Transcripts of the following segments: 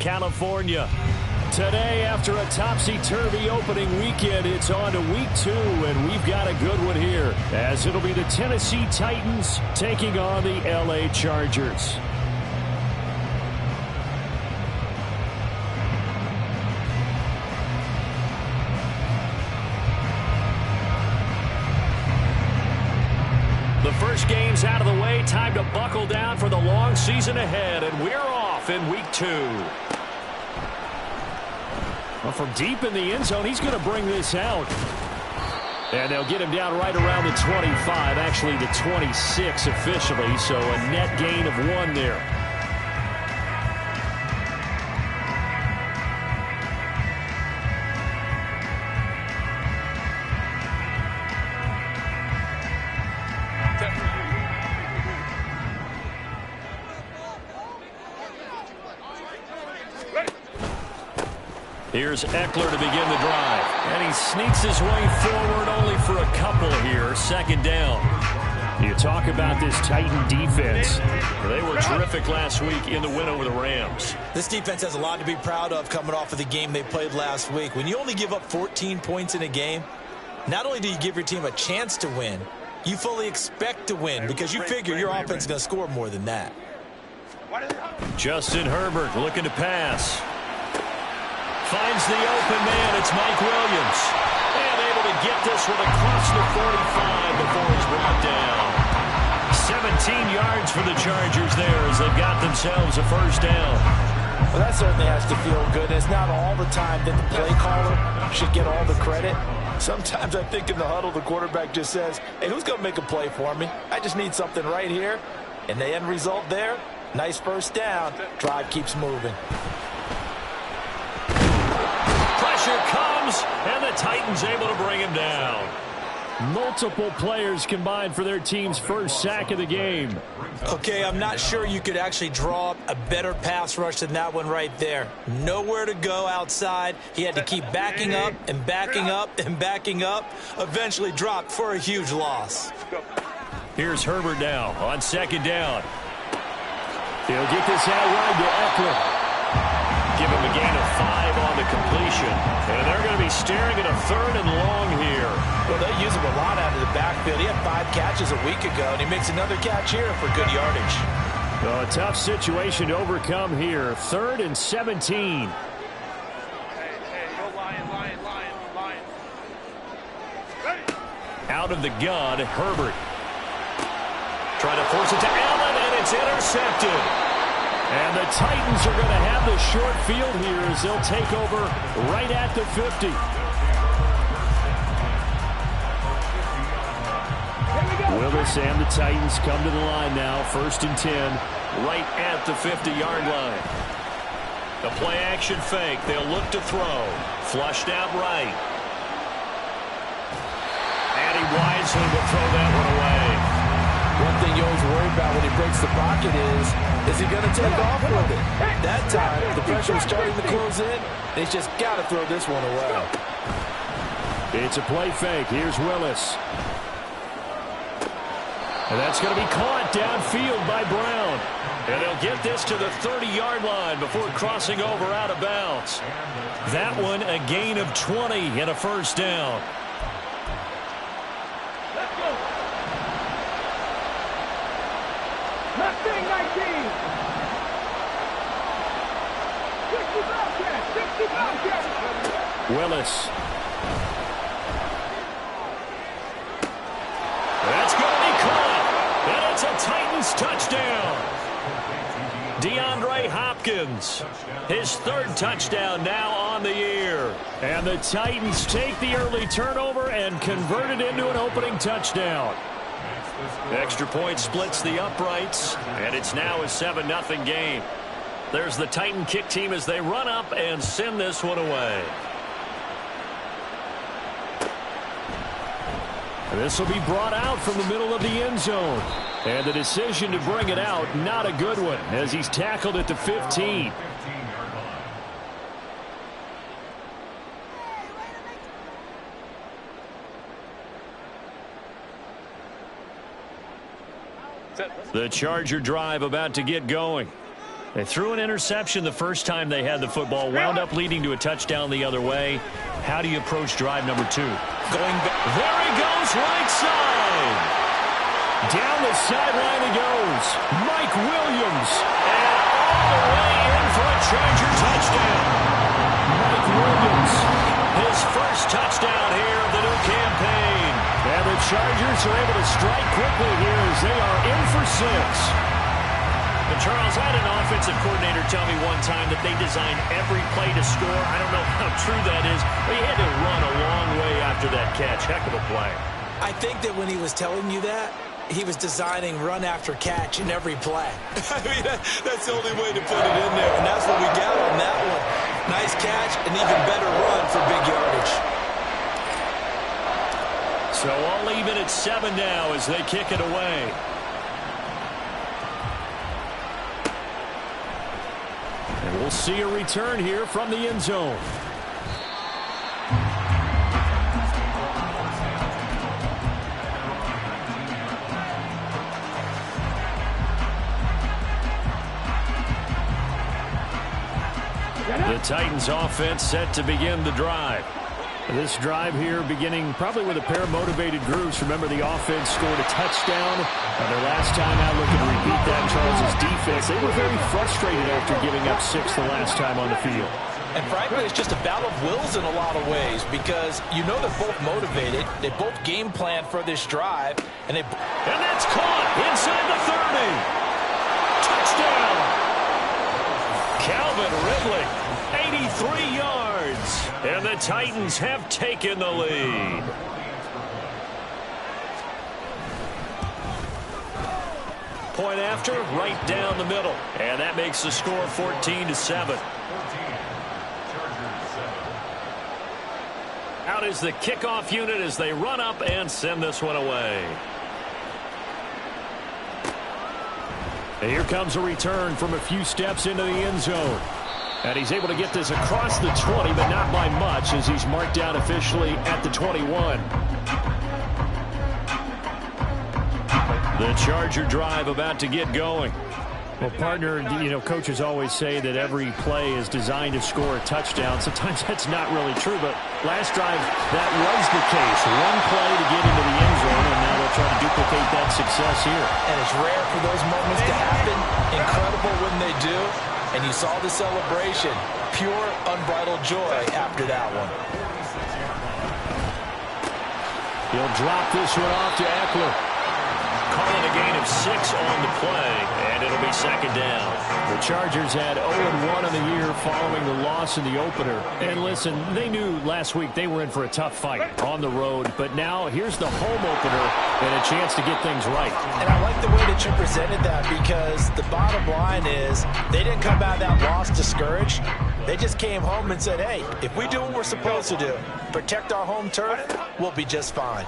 California. Today, after a topsy-turvy opening weekend, it's on to week 2, and we've got a good one here, as it'll be the Tennessee Titans taking on the LA Chargers. The first game's out of the way. Time to buckle down for the long season ahead, and we're off in week 2. Well, from deep in the end zone, he's going to bring this out. And they'll get him down right around the 25, actually the 26 officially, so a net gain of 1 there. Here's Eckler to begin the drive. And he sneaks his way forward only for a couple here. Second down. You talk about this Titan defense. They were terrific last week in the win over the Rams. This defense has a lot to be proud of coming off of the game they played last week. When you only give up 14 points in a game, not only do you give your team a chance to win, you fully expect to win because you figure your offense is going to score more than that. Justin Herbert looking to pass. Finds the open man. It's Mike Williams. And able to get this one across the 45 before he's brought down. 17 yards for the Chargers there as they've got themselves a first down. Well, that certainly has to feel good. It's not all the time that the play caller should get all the credit. Sometimes I think in the huddle, the quarterback just says, hey, who's going to make a play for me? I just need something right here. And the end result there, nice first down. Drive keeps moving. Pressure comes, and the Titans able to bring him down. Multiple players combined for their team's first sack of the game. Okay, I'm not sure you could actually draw up a better pass rush than that one right there. Nowhere to go outside. He had to keep backing up and backing up and backing up. Eventually dropped for a huge loss. Here's Herbert now on second down. He'll get this out wide to Eckler. Give him a gain of 5 on the completion. And they're going to be staring at a 3rd and long here. Well, they use him a lot out of the backfield. He had 5 catches a week ago, and he makes another catch here for good yardage. Well, a tough situation to overcome here. 3rd and 17. Hey, go Lion. Out of the gun, Herbert. Trying to force it to Allen, and it's intercepted. And the Titans are going to have the short field here as they'll take over right at the 50. Willis and the Titans come to the line now. 1st and 10, right at the 50-yard line. The play action fake. They'll look to throw. Flushed out right. And he wisely will throw that one away. One thing you always worry about when he breaks the pocket is he going to take off with it? That time, the pressure was starting to close in. They just got to throw this one away. It's a play fake. Here's Willis. And that's going to be caught downfield by Brown. And they'll get this to the 30-yard line before crossing over out of bounds. That one a gain of 20 and a first down. Willis. That's going to be caught. And it's a Titans touchdown. DeAndre Hopkins. His 3rd touchdown now on the year. And the Titans take the early turnover and convert it into an opening touchdown. Extra point splits the uprights, and it's now a 7-0 game. There's the Titan kick team as they run up and send this one away. This will be brought out from the middle of the end zone. And the decision to bring it out, not a good one, as he's tackled at the 15. The Charger drive about to get going. They threw an interception the first time they had the football, wound up leading to a touchdown the other way. How do you approach drive number 2? Going back. There he goes, right side. Down the sideline he goes. Mike Williams. And all the way in for a Charger touchdown. Mike Williams, his first touchdown here of the new campaign. And the Chargers are able to strike quickly here as they are in for 6. And Charles, I had an offensive coordinator tell me one time that they designed every play to score. I don't know how true that is, but he had to run a long way after that catch. Heck of a play. I think that when he was telling you that, he was designing run after catch in every play. I mean, that's the only way to put it in there, and that's what we got on that one. Nice catch, an even better run for big yardage. So all even at 7 now as they kick it away. And we'll see a return here from the end zone. The Titans offense set to begin the drive. This drive here beginning probably with a pair of motivated groups. Remember, the offense scored a touchdown. Their last time out, looking to repeat that. Charles' defense, they were very frustrated after giving up 6 the last time on the field. And frankly, it's just a battle of wills in a lot of ways because you know they're both motivated. They both game plan for this drive. And that's caught inside the 30. Touchdown. Calvin Ridley, 83 yards. And the Titans have taken the lead. Point after, right down the middle. And that makes the score 14-7. Out is the kickoff unit as they run up and send this one away. And here comes a return from a few steps into the end zone. And he's able to get this across the 20, but not by much as he's marked down officially at the 21. The Charger drive about to get going. Well, partner, you know, coaches always say that every play is designed to score a touchdown. Sometimes that's not really true, but last drive, that was the case. One play to get into the end zone, and now they'll try to duplicate that success here. And it's rare for those moments to happen. Incredible when they do. And you saw the celebration. Pure, unbridled joy after that one. He'll drop this one off to Eckler. Calling a gain of 6 on the play, and it'll be second down. The Chargers had 0-1 in the year following the loss in the opener. And listen, they knew last week they were in for a tough fight on the road, but now here's the home opener and a chance to get things right. And I like the way that you presented that because the bottom line is they didn't come out of that loss discouraged. They just came home and said, hey, if we do what we're supposed to do, protect our home turf, we'll be just fine.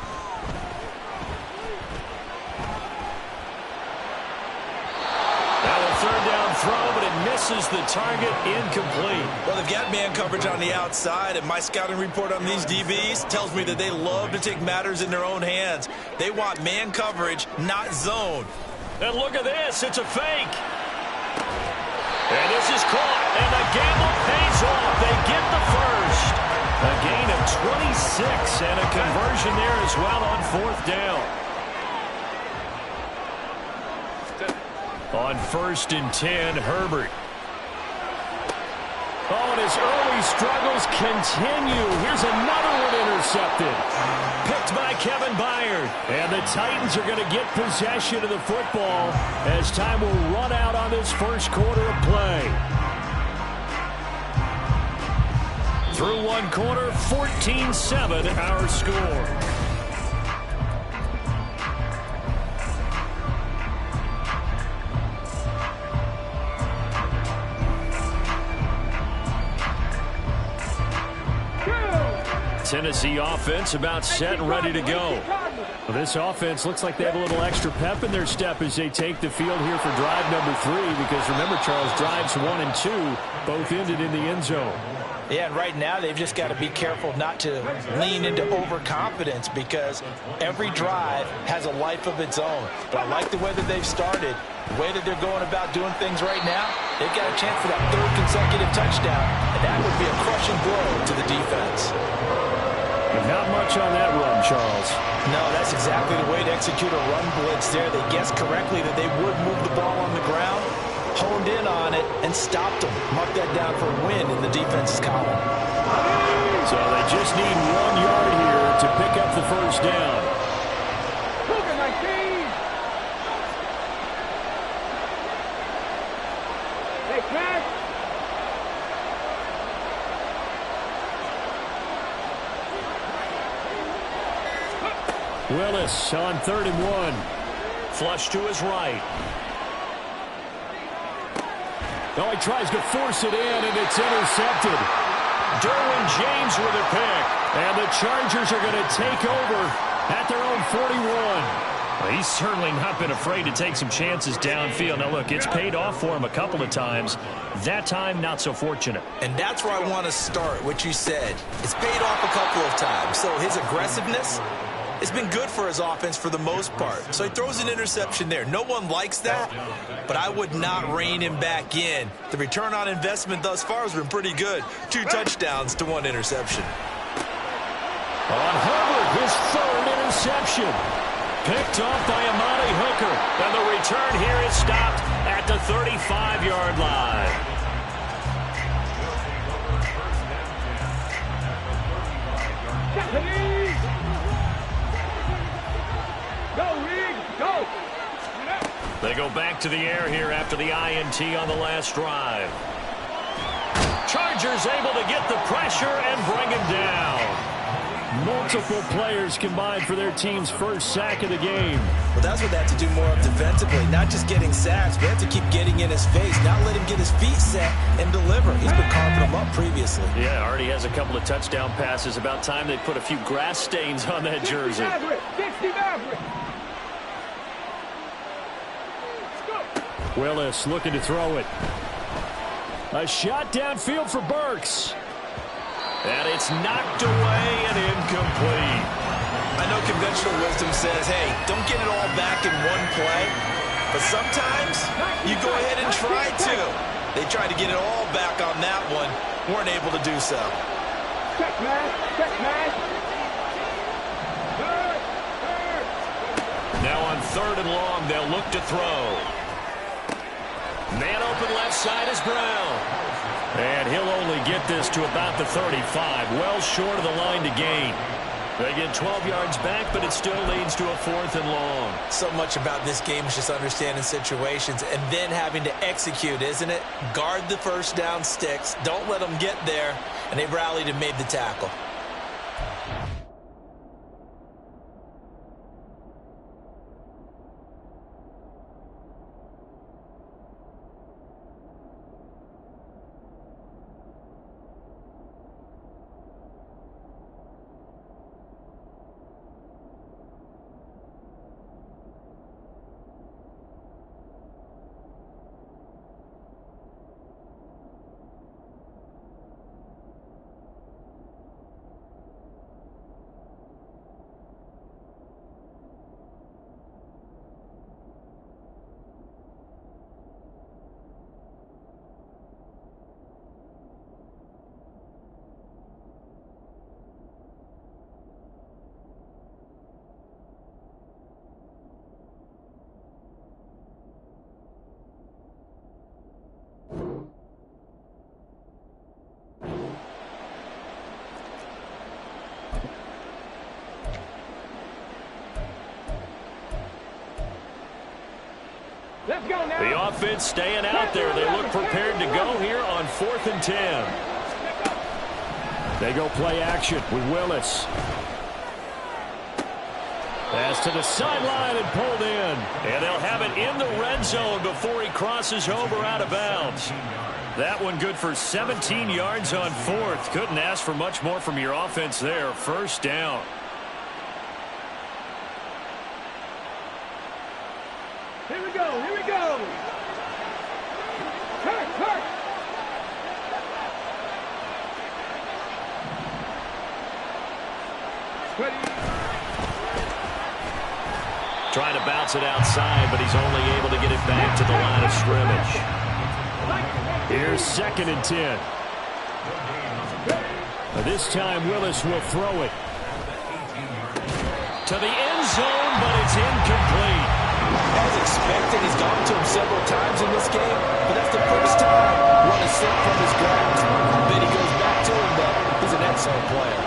Third down throw, but it misses the target, incomplete. Well, they've got man coverage on the outside, and my scouting report on these DBs tells me that they love to take matters in their own hands. They want man coverage, not zone. And look at this, it's a fake. And this is caught, and the gamble pays off. They get the first. A gain of 26, and a conversion there as well on 4th down. On 1st and 10, Herbert. Oh, and his early struggles continue. Here's another one intercepted. Picked by Kevin Byard. And the Titans are going to get possession of the football as time will run out on this first quarter of play. Through one quarter, 14-7 our score. Tennessee offense about set and ready to go. Well, this offense looks like they have a little extra pep in their step as they take the field here for drive number 3 because remember, Charles, drives 1 and 2 both ended in the end zone. Yeah, and right now they've just got to be careful not to lean into overconfidence because every drive has a life of its own. But I like the way that they've started, the way that they're going about doing things right now. They've got a chance for that third consecutive touchdown, and that would be a crushing blow to the defense. And not much on that run, Charles. No, that's exactly the way to execute a run blitz there. They guessed correctly that they would move the ball on the ground, honed in on it, and stopped them. Mark that down for a win in the defense's column. So they just need 1 yard here to pick up the first down. Willis on 3rd and 1. Flush to his right. Oh, he tries to force it in, and it's intercepted. Derwin James with a pick. And the Chargers are going to take over at their own 41. Well, he's certainly not been afraid to take some chances downfield. Now, look, it's paid off for him a couple of times. That time, not so fortunate. And that's where I want to start, what you said. It's paid off a couple of times. So his aggressiveness, it's been good for his offense for the most part. So he throws an interception there. No one likes that, but I would not rein him back in. The return on investment thus far has been pretty good. 2 touchdowns to 1 interception. On Herbert, his 3rd interception. Picked off by Amani Hooker. And the return here is stopped at the 35-yard line. They go back to the air here after the INT on the last drive. Chargers able to get the pressure and bring him down. Multiple players combined for their team's first sack of the game. Well, that's what they have to do more of defensively. Not just getting sacks, but they have to keep getting in his face. Not let him get his feet set and deliver. He's been carving them up previously. Yeah, already has a couple of touchdown passes. About time they put a few grass stains on that jersey. Willis looking to throw it. A shot downfield for Burks. And it's knocked away and incomplete. I know conventional wisdom says, hey, don't get it all back in one play. But sometimes you go ahead and try to. They tried to get it all back on that one. Weren't able to do so. Now on 3rd and long, they'll look to throw. Man open left side is Brown. And he'll only get this to about the 35, well short of the line to gain. They get 12 yards back, but it still leads to a 4th and long. So much about this game is just understanding situations and then having to execute, isn't it? Guard the first down sticks. Don't let them get there. And they rallied and made the tackle. The offense staying out there. They look prepared to go here on 4th and 10. They go play action with Willis. Pass to the sideline and pulled in. And they'll have it in the red zone before he crosses over out of bounds. That one good for 17 yards on 4th. Couldn't ask for much more from your offense there. First down. Here we go, here we go. Kirk. Trying to bounce it outside, but he's only able to get it back to the line of scrimmage. Here's 2nd and 10. This time Willis will throw it to the end zone, but it's incomplete. As expected, he's gone to him several times in this game, but that's the first time one has slipped from his grasp. Then he goes back to him, but he's an excellent player.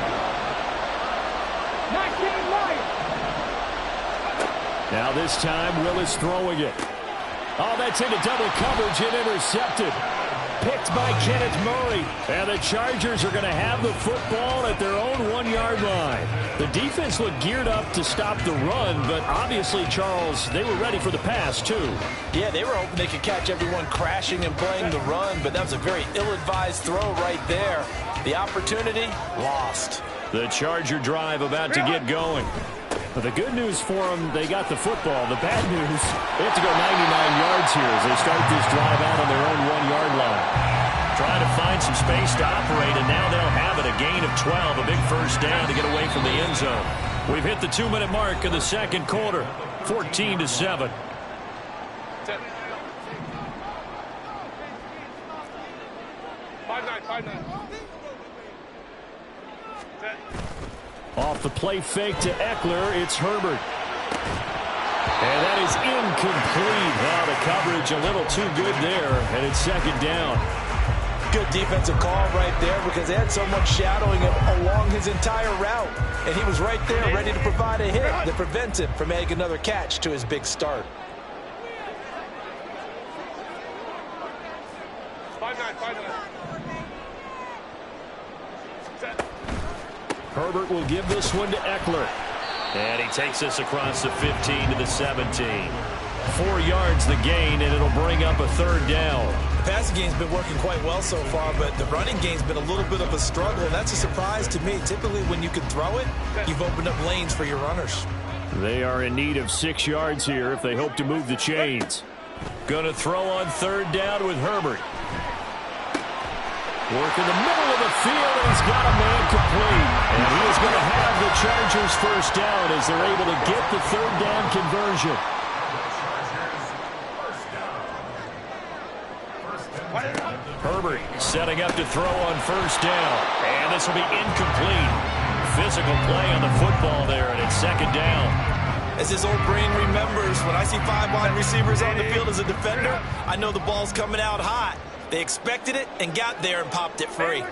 Now this time Willis throwing it. Oh, that's into double coverage and intercepted. Picked by Kenneth Murray. And the Chargers are going to have the football at their own 1-yard line. The defense looked geared up to stop the run, but obviously, Charles, they were ready for the pass, too. Yeah, they were hoping they could catch everyone crashing and playing the run, but that was a very ill-advised throw right there. The opportunity, lost. The Charger drive about to get going. But the good news for them, they got the football. The bad news, they have to go 99 yards here as they start this drive out on their own 1-yard line. Trying to find some space to operate, and now they'll have it. A gain of 12, a big first down to get away from the end zone. We've hit the 2-minute mark of the second quarter, 14-7. Off the play fake to Eckler, it's Herbert. And that is incomplete. Now the coverage a little too good there, and it's 2nd down. Good defensive call right there because they had someone shadowing him along his entire route. And he was right there ready to provide a hit that prevents him from making another catch to his big start. 5-9. Herbert will give this one to Eckler. And he takes this across the 15 to the 17. 4 yards the gain, and it'll bring up a 3rd down. The passing game's been working quite well so far, but the running game's been a little bit of a struggle, and that's a surprise to me. Typically, when you can throw it, you've opened up lanes for your runners. They are in need of 6 yards here if they hope to move the chains. Going to throw on 3rd down with Herbert. Work in the middle of the field, and he's got a man complete. And he is going to have the Chargers first down as they're able to get the 3rd down conversion. Herbert setting up to throw on 1st down. And this will be incomplete. Physical play on the football there, and it's 2nd down. As his old brain remembers, when I see 5 wide receivers on the field as a defender, I know the ball's coming out hot. They expected it and got there and popped it free.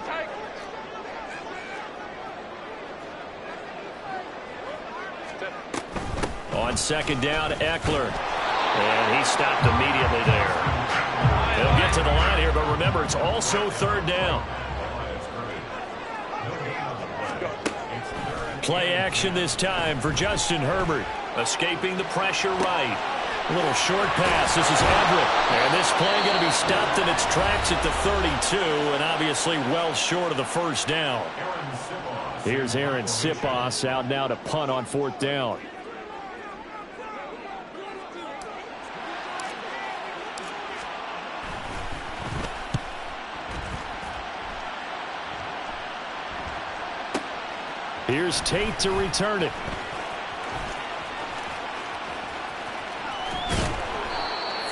On 2nd down, Eckler. And he stopped immediately there. They'll get to the line here, but remember, it's also 3rd down. Play action this time for Justin Herbert. Escaping the pressure right. A little short pass. This is Everett. And this play going to be stopped in its tracks at the 32, and obviously well short of the 1st down. Here's Aaron Sipos out now to punt on 4th down. Here's Tate to return it.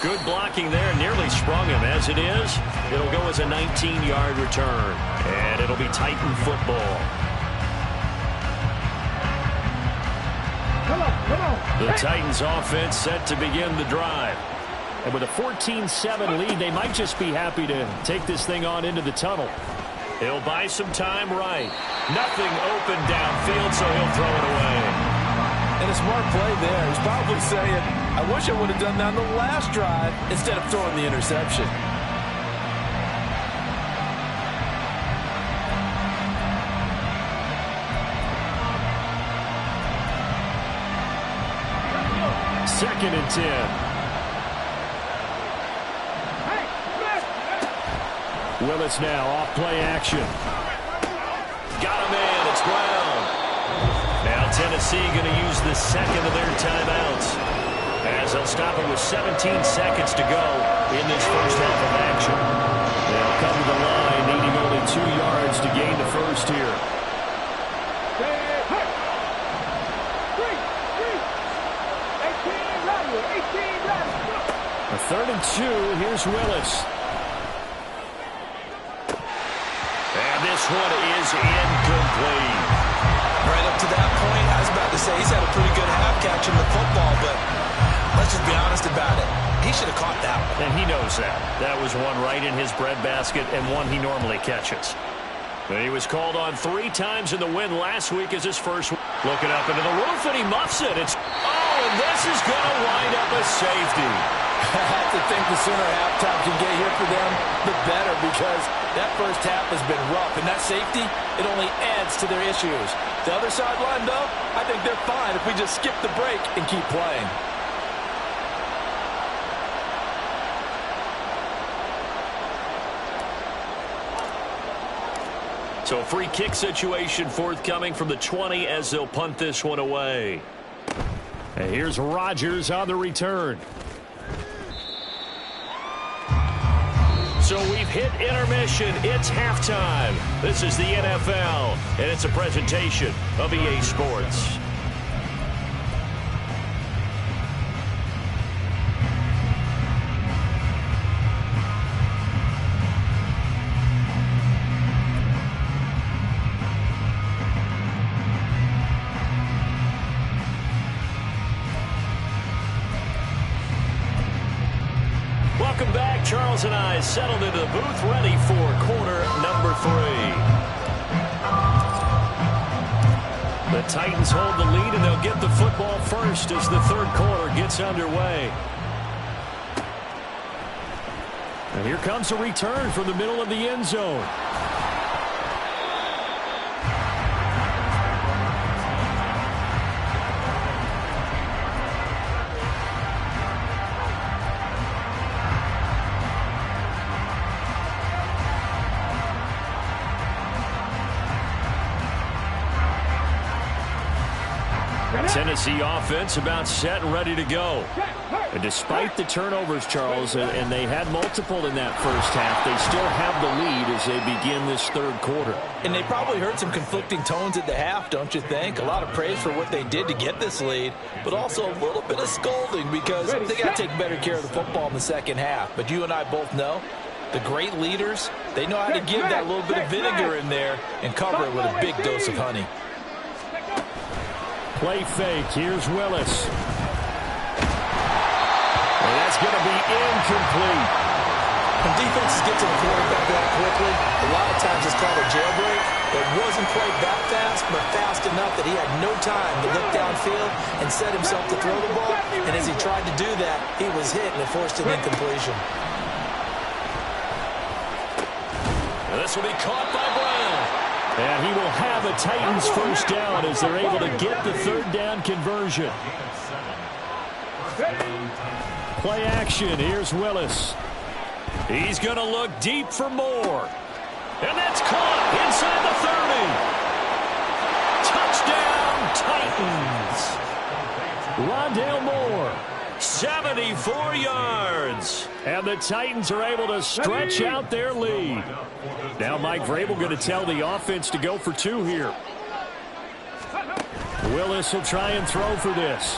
Good blocking there, nearly sprung him. As it is, it'll go as a 19-yard return, and it'll be Titan football. Come on. The Titans offense set to begin the drive. And with a 14-7 lead, they might just be happy to take this thing on into the tunnel. He'll buy some time right. Nothing open downfield, so he'll throw it away. And a smart play there. He's probably saying, I wish I would have done that on the last drive instead of throwing the interception. Second and 10. Willis now off play action. Got a man. It's Brown. Now Tennessee going to use the 2nd of their timeouts as they'll stop it with 17 seconds to go in this first half of action. They'll come to the line needing only 2 yards to gain the first here. A 3rd and 2. Here's Willis. this one is incomplete. Right up to that point, I was about to say he's had a pretty good half catching the football, but let's just be honest about it. He should have caught that one. And he knows that. That was one right in his breadbasket and one he normally catches. But he was called on 3 times in the win last week as his first. Looking up into the roof, and he muffs it. And this is going to wind up a safety. I have to think the sooner halftime can get here for them, the better, because that first half has been rough. And that safety, it only adds to their issues. The other sideline, though, I think they're fine if we just skip the break and keep playing. So a free kick situation forthcoming from the 20 as they'll punt this one away. And here's Rodgers on the return. So we've hit intermission. It's halftime. This is the NFL, and it's a presentation of EA Sports. Welcome back. Charles and I settled into the booth, ready for quarter number 3. The Titans hold the lead, and they'll get the football first as the third quarter gets underway. And here comes a return from the middle of the end zone. Tennessee offense about set and ready to go. And despite the turnovers, Charles, and they had multiple in that first half, they still have the lead as they begin this third quarter. And they probably heard some conflicting tones at the half, don't you think? A lot of praise for what they did to get this lead, but also a little bit of scolding because they got to take better care of the football in the second half. But you and I both know the great leaders, they know how to give that little bit of vinegar in there and cover it with a big dose of honey. Play fake. Here's Willis. And that's going to be incomplete. When defenses get to the quarterback that quickly, a lot of times it's called a jailbreak. It wasn't played that fast, but fast enough that he had no time to look downfield and set himself to throw the ball. And as he tried to do that, he was hit and it forced an incompletion. And this will be caught by Brown. And he will have a Titans first down as they're able to get the third down conversion. Play action. Here's Willis. He's going to look deep for more. And that's caught inside the 30. Touchdown, Titans. Rondale Moore. 74 yards. And the Titans are able to stretch out their lead. Now Mike Vrabel going to tell the offense to go for 2 here. Willis will try and throw for this.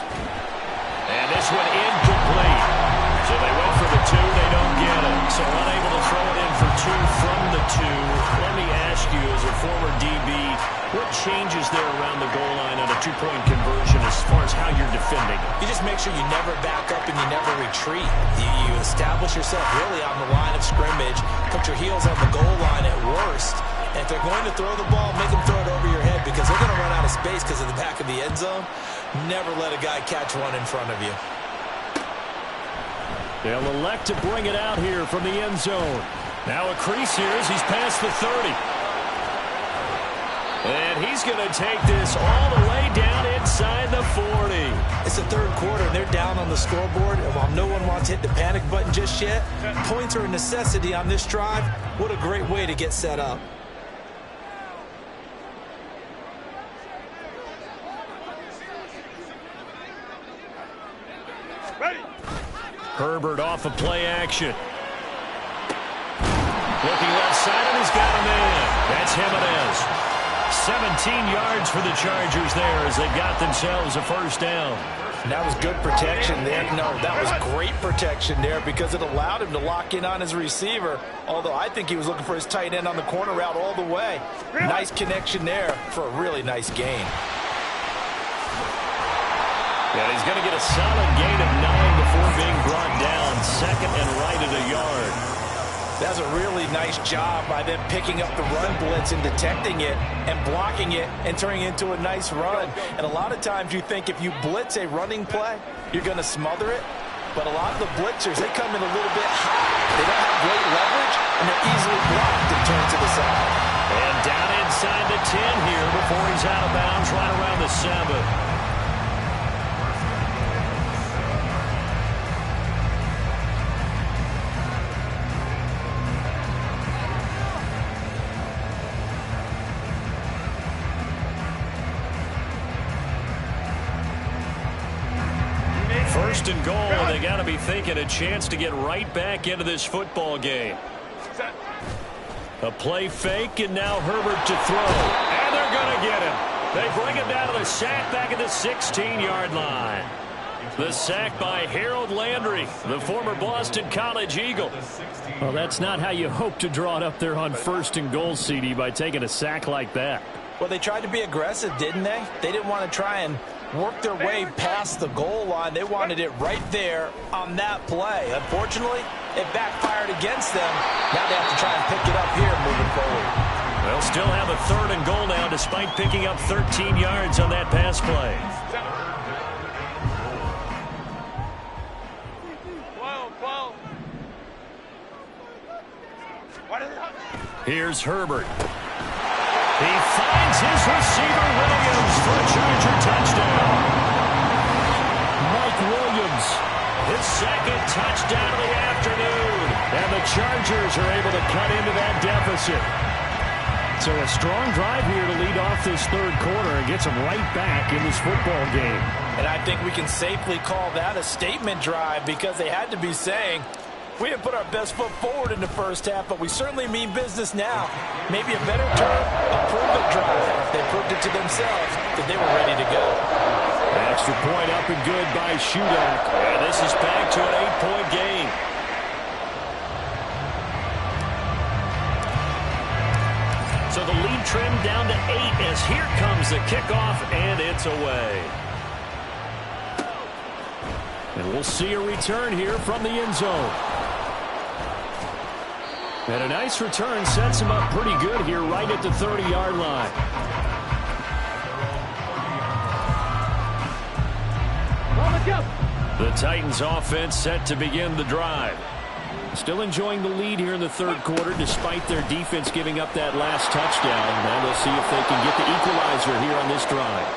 And this one incomplete. So they went for the 2. They don't get it. So unable to throw it in for 2 from the 2. Let me ask you, as a former DB, what changes there around the goal line on a 2-point conversion as far as how you're defending? You just make sure you never back up and you never retreat. You establish yourself really on the line of scrimmage, put your heels on the goal line at worst, and if they're going to throw the ball, make them throw it over your head because they're going to run out of space because of the back of the end zone. Never let a guy catch one in front of you. They'll elect to bring it out here from the end zone. Now a crease here as he's past the 30. And he's going to take this all the way down inside the 40. It's the third quarter, and they're down on the scoreboard. And while no one wants to hit the panic button just yet, points are a necessity on this drive. What a great way to get set up. Herbert off of play action. Looking left side, and he's got him in. That's Jimenez. 17 yards for the Chargers there as they got themselves a first down. And that was good protection there. No, that was great protection there because it allowed him to lock in on his receiver, although I think he was looking for his tight end on the corner route all the way. Nice connection there for a really nice gain. And he's going to get a solid gain of 9 before being brought down. Second and right at a yard. That's a really nice job by them picking up the run blitz and detecting it and blocking it and turning it into a nice run. And a lot of times you think if you blitz a running play, you're going to smother it. But a lot of the blitzers, they come in a little bit high. They don't have great leverage, and they're easily blocked and turned to the side. And down inside the 10 here before he's out of bounds right around the 7. First and goal, and they got to be thinking a chance to get right back into this football game. A play fake, and now Herbert to throw. And they're going to get him. They bring him down to the sack back at the 16-yard line. The sack by Harold Landry, the former Boston College Eagle. Well, that's not how you hope to draw it up there on first and goal, CD, by taking a sack like that. Well, they tried to be aggressive, didn't they? They didn't want to try and work their way past the goal line. They wanted it right there on that play. Unfortunately, it backfired against them. Now they have to try and pick it up here moving forward. They'll still have a third and goal now despite picking up 13 yards on that pass play. Here's Herbert. He finds his receiver, Williams, for a Charger touchdown. Mike Williams, his second touchdown of the afternoon. And the Chargers are able to cut into that deficit. So a strong drive here to lead off this third quarter and gets them right back in this football game. And I think we can safely call that a statement drive because they had to be saying, we didn't put our best foot forward in the first half, but we certainly mean business now. Maybe a better term, a prove-it drive. They proved it to themselves that they were ready to go. Extra point up and good by Shudak. And this is back to an 8-point game. So the lead trimmed down to 8 as here comes the kickoff, and it's away. And we'll see a return here from the end zone. And a nice return sets him up pretty good here right at the 30-yard line. The Titans offense set to begin the drive. Still enjoying the lead here in the third quarter despite their defense giving up that last touchdown. And they'll see if they can get the equalizer here on this drive.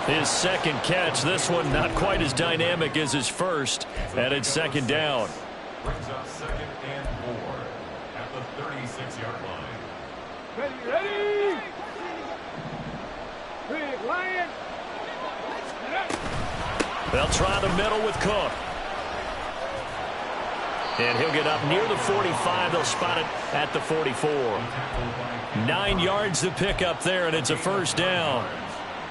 His second catch, this one not quite as dynamic as his first, and it's second down. Brings up second and 4 at the 36-yard line. Ready! Big Lion! They'll try the middle with Cook. And he'll get up near the 45. They'll spot it at the 44. 9 yards to pick up there, and it's a first down.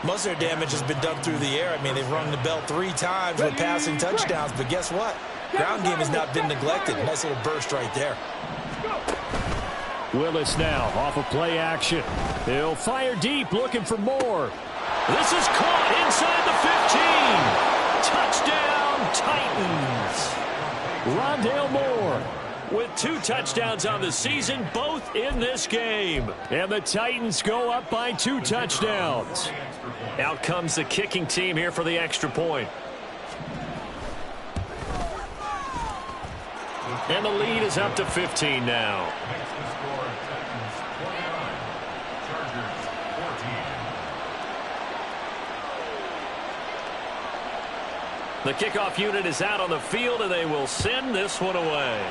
Most of their damage has been done through the air. I mean, they've rung the bell 3 times with passing touchdowns, but guess what? Ground game has not been neglected. Nice little burst right there. Willis now off of play action. He'll fire deep, looking for more. This is caught inside the 15. Touchdown, Titans. Rondale Moore with 2 touchdowns on the season, both in this game. And the Titans go up by 2 touchdowns. Out comes the kicking team here for the extra point. And the lead is up to 15 now. The kickoff unit is out on the field, and they will send this one away.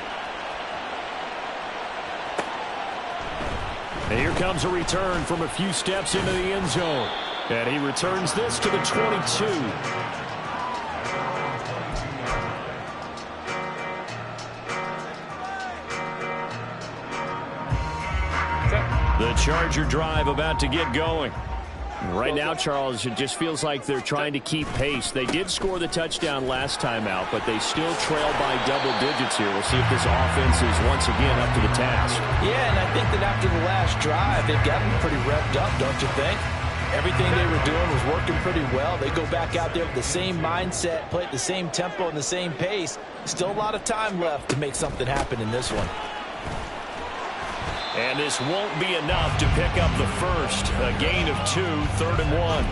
And here comes a return from a few steps into the end zone. And he returns this to the 22. The Charger drive about to get going. Right now, Charles, it just feels like they're trying to keep pace. They did score the touchdown last time out, but they still trail by double digits here. We'll see if this offense is once again up to the task. Yeah, and I think that after the last drive, they've gotten pretty revved up, don't you think? Everything they were doing was working pretty well. They go back out there with the same mindset, play at the same tempo and the same pace. Still a lot of time left to make something happen in this one. And this won't be enough to pick up the first. A gain of 2, 3rd and 1.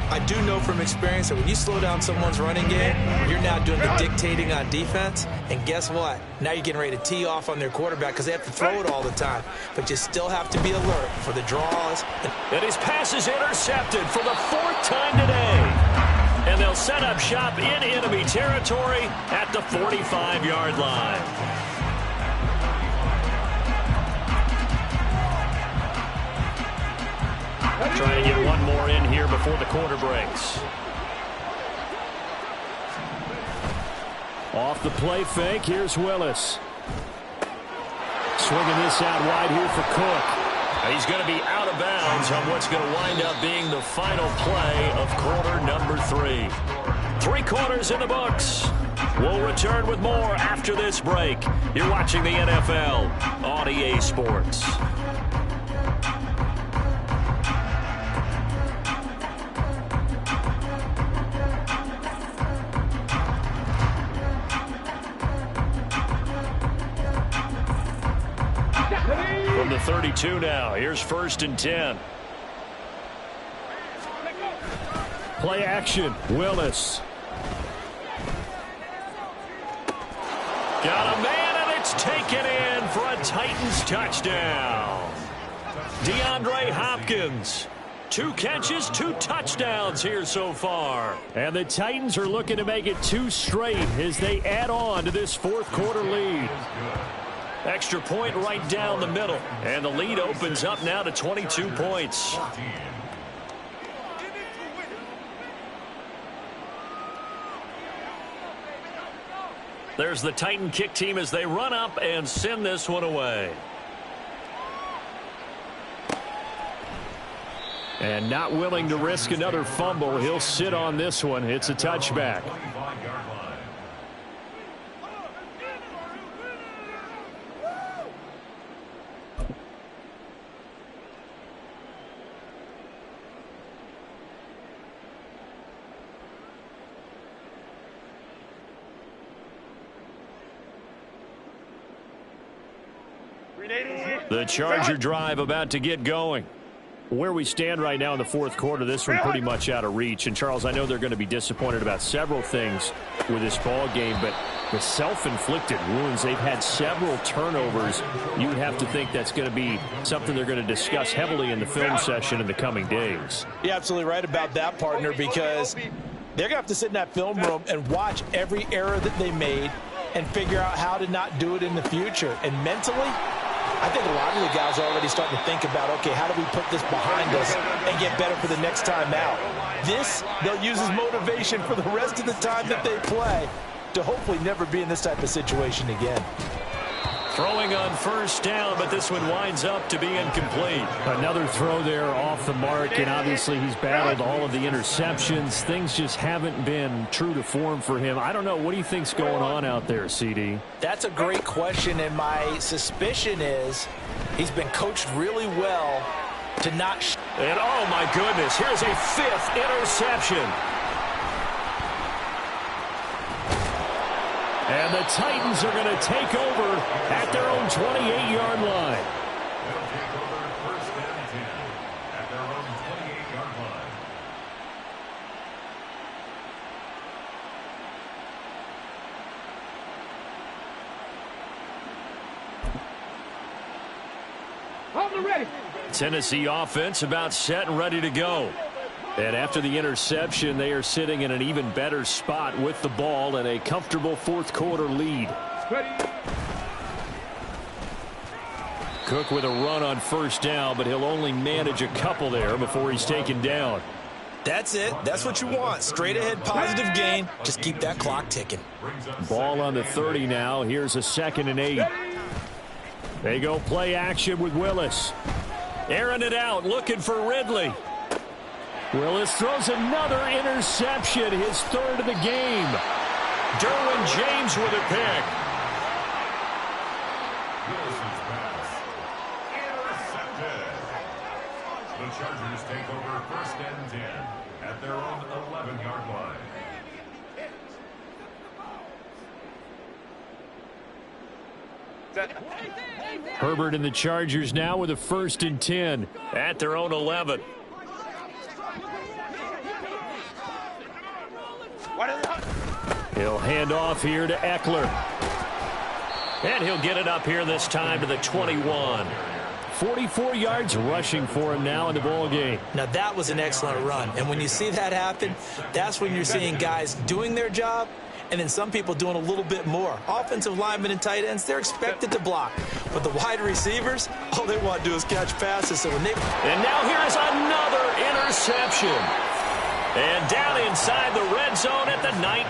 I do know from experience that when you slow down someone's running game, you're now doing the dictating on defense. And guess what? Now you're getting ready to tee off on their quarterback because they have to throw it all the time. But you still have to be alert for the draws. And his pass is intercepted for the 4th time today. And they'll set up shop in enemy territory at the 45-yard line. Trying to get one more in here before the quarter breaks. Off the play fake, here's Willis. Swinging this out wide here for Cook. He's going to be out of bounds on what's going to wind up being the final play of quarter number 3. 3 quarters in the books. We'll return with more after this break. You're watching the NFL on EA Sports. From the 32 now, here's 1st and 10. Play action, Willis. Got a man, and it's taken in for a Titans touchdown. DeAndre Hopkins. 2 catches, 2 touchdowns here so far. And the Titans are looking to make it 2 straight as they add on to this 4th quarter lead. Extra point right down the middle. And the lead opens up now to 22 points. There's the Titan kick team as they run up and send this one away. And not willing to risk another fumble. He'll sit on this one. It's a touchback. The Charger drive about to get going. Where we stand right now in the 4th quarter, this one pretty much out of reach. And, Charles, I know they're going to be disappointed about several things with this ball game, but the self-inflicted wounds, they've had several turnovers. You would have to think that's going to be something they're going to discuss heavily in the film session in the coming days. You're absolutely right about that, partner, because they're going to have to sit in that film room and watch every error that they made and figure out how to not do it in the future. And mentally, I think a lot of the guys are already starting to think about, okay, how do we put this behind us and get better for the next time out? This, they'll use as motivation for the rest of the time that they play to hopefully never be in this type of situation again. Throwing on 1st down, but this one winds up to be incomplete. Another throw there off the mark, and obviously he's battled all of the interceptions. Things just haven't been true to form for him. I don't know. What do you think's going on out there, CD? That's a great question, and my suspicion is he's been coached really well to not... And, oh, my goodness, here's a 5th interception. And the Titans are going to take over at their own 28-yard line. They'll take over 1st and 10 at their own 28-yard line. Hold it ready. Tennessee offense about set and ready to go. And after the interception, they are sitting in an even better spot with the ball and a comfortable 4th quarter lead. Cook with a run on 1st down, but he'll only manage a couple there before he's taken down. That's it. That's what you want. Straight ahead, positive gain. Just keep that clock ticking. Ball on the 30 now. Here's a 2nd and 8. They go play action with Willis. Airing it out, looking for Ridley. Willis throws another interception, his third of the game. Derwin James with a pick. Willis's pass. Intercepted. The Chargers take over 1st and 10 at their own 11-yard line. Herbert and the Chargers now with a 1st and 10 at their own 11. He'll hand off here to Eckler. And he'll get it up here this time to the 21. 44 yards rushing for him now in the ball game. Now, that was an excellent run. And when you see that happen, that's when you're seeing guys doing their job and then some people doing a little bit more. Offensive linemen and tight ends, they're expected to block. But the wide receivers, all they want to do is catch passes. So when they... And now here's another interception. And down inside the red zone at the 9.